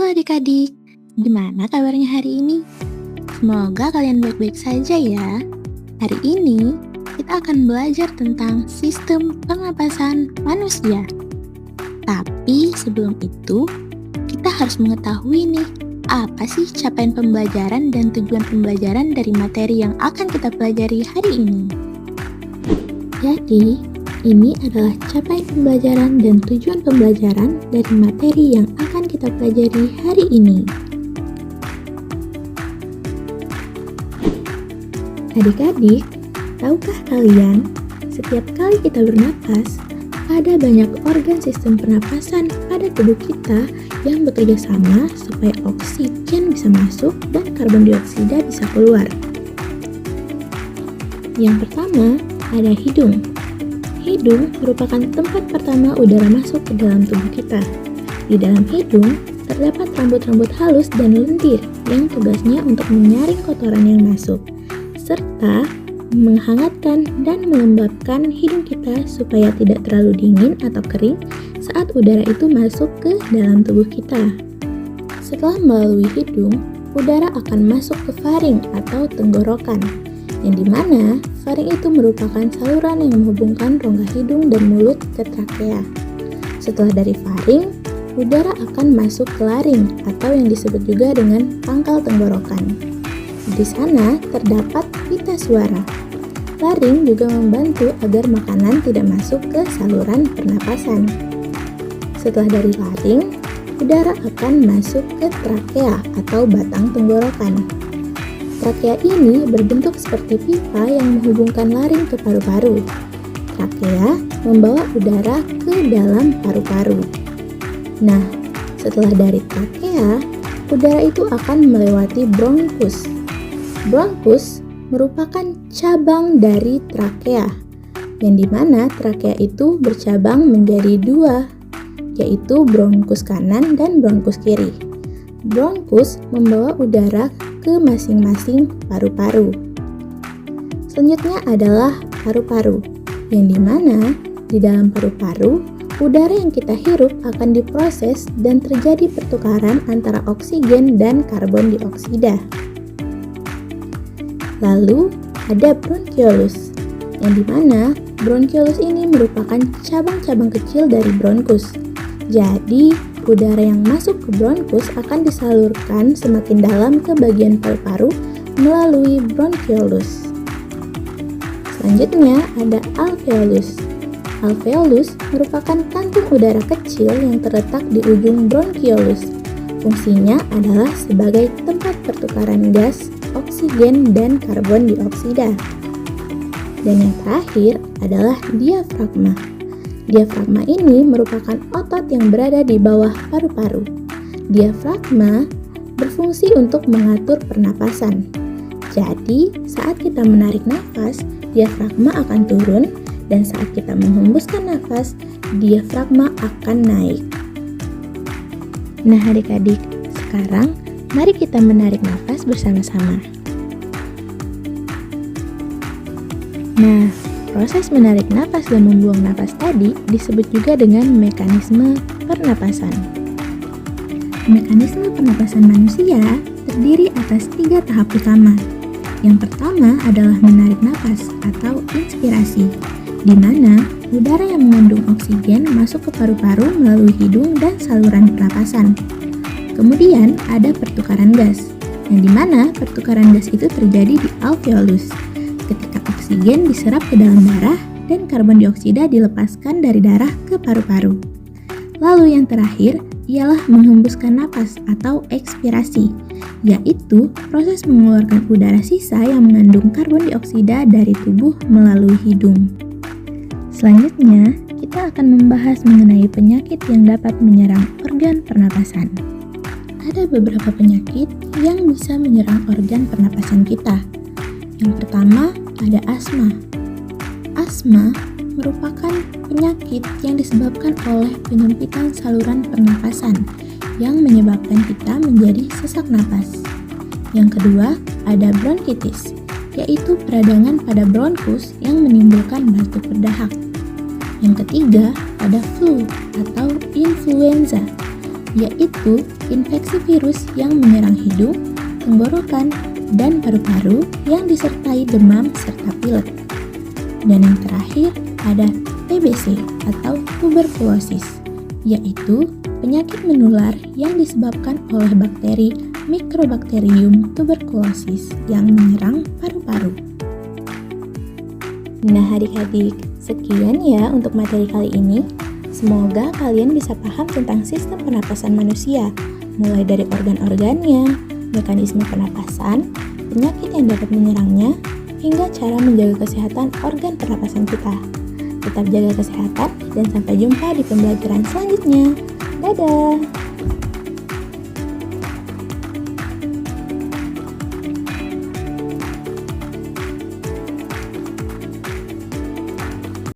adik-adik, gimana kabarnya hari ini? Semoga kalian baik-baik saja ya. Hari ini kita akan belajar tentang sistem pernapasan manusia. Tapi sebelum itu, kita harus mengetahui nih, apa sih capaian pembelajaran dan tujuan pembelajaran dari materi yang akan kita pelajari hari ini? Jadi, ini adalah capaian pembelajaran dan tujuan pembelajaran dari materi yang akan kita pelajari hari ini. Adik-adik, tahukah kalian, setiap kali kita bernapas, ada banyak organ sistem pernapasan pada tubuh kita yang bekerja sama supaya oksigen bisa masuk dan karbon dioksida bisa keluar. Yang pertama, ada hidung. Hidung merupakan tempat pertama udara masuk ke dalam tubuh kita. Di dalam hidung, terdapat rambut-rambut halus dan lendir yang tugasnya untuk menyaring kotoran yang masuk, serta menghangatkan dan melembabkan hidung kita supaya tidak terlalu dingin atau kering saat udara itu masuk ke dalam tubuh kita. Setelah melalui hidung, udara akan masuk ke faring atau tenggorokan, yang dimana faring itu merupakan saluran yang menghubungkan rongga hidung dan mulut ke trakea. Setelah dari faring, udara akan masuk ke laring atau yang disebut juga dengan pangkal tenggorokan. Di sana terdapat pita suara. Laring juga membantu agar makanan tidak masuk ke saluran pernapasan. Setelah dari laring, udara akan masuk ke trakea atau batang tenggorokan. Trakea ini berbentuk seperti pipa yang menghubungkan laring ke paru-paru. Trakea membawa udara ke dalam paru-paru. Nah, setelah dari trakea, udara itu akan melewati bronkus. Bronkus merupakan cabang dari trakea, yang dimana trakea itu bercabang menjadi dua, yaitu bronkus kanan dan bronkus kiri. Bronkus membawa udara ke masing-masing paru-paru. Selanjutnya adalah paru-paru, yang dimana di dalam paru-paru, udara yang kita hirup akan diproses dan terjadi pertukaran antara oksigen dan karbon dioksida. Lalu ada bronkiolus, yang dimana bronkiolus ini merupakan cabang-cabang kecil dari bronkus. Jadi, udara yang masuk ke bronkus akan disalurkan semakin dalam ke bagian paru-paru melalui bronkiolus. Selanjutnya ada alveolus. Alveolus merupakan kantung udara kecil yang terletak di ujung bronkiolus. Fungsinya adalah sebagai tempat pertukaran gas, oksigen, dan karbon dioksida. Dan yang terakhir adalah diafragma. Diafragma ini merupakan otot yang berada di bawah paru-paru. Diafragma berfungsi untuk mengatur pernapasan. Jadi, saat kita menarik nafas, diafragma akan turun, dan saat kita menghembuskan nafas, diafragma akan naik. Nah, adik-adik, sekarang mari kita menarik nafas bersama-sama. Nah, proses menarik nafas dan membuang nafas tadi disebut juga dengan mekanisme pernapasan. Mekanisme pernapasan manusia terdiri atas 3 tahap utama. Yang pertama adalah menarik nafas atau inspirasi, di mana udara yang mengandung oksigen masuk ke paru-paru melalui hidung dan saluran pernapasan. Kemudian ada pertukaran gas, yang dimana pertukaran gas itu terjadi di alveolus, ketika oksigen diserap ke dalam darah dan karbon dioksida dilepaskan dari darah ke paru-paru. Lalu yang terakhir ialah menghembuskan napas atau ekspirasi, yaitu proses mengeluarkan udara sisa yang mengandung karbon dioksida dari tubuh melalui hidung. Selanjutnya, kita akan membahas mengenai penyakit yang dapat menyerang organ pernapasan. Ada beberapa penyakit yang bisa menyerang organ pernapasan kita. Yang pertama ada asma. Asma merupakan penyakit yang disebabkan oleh penyempitan saluran pernapasan yang menyebabkan kita menjadi sesak napas. Yang kedua ada bronkitis, yaitu peradangan pada bronkus yang menimbulkan batuk berdahak. Yang ketiga ada flu atau influenza, yaitu infeksi virus yang menyerang hidung, tenggorokan, dan paru-paru yang disertai demam serta pilek. Dan yang terakhir ada TBC atau tuberkulosis, yaitu penyakit menular yang disebabkan oleh bakteri Mycobacterium tuberculosis yang menyerang paru-paru. Nah adik-adik, sekian ya untuk materi kali ini. Semoga kalian bisa paham tentang sistem pernapasan manusia, mulai dari organ-organnya, mekanisme pernapasan, penyakit yang dapat menyerangnya, hingga cara menjaga kesehatan organ pernapasan kita. Tetap jaga kesehatan dan sampai jumpa di pembelajaran selanjutnya. Dadah!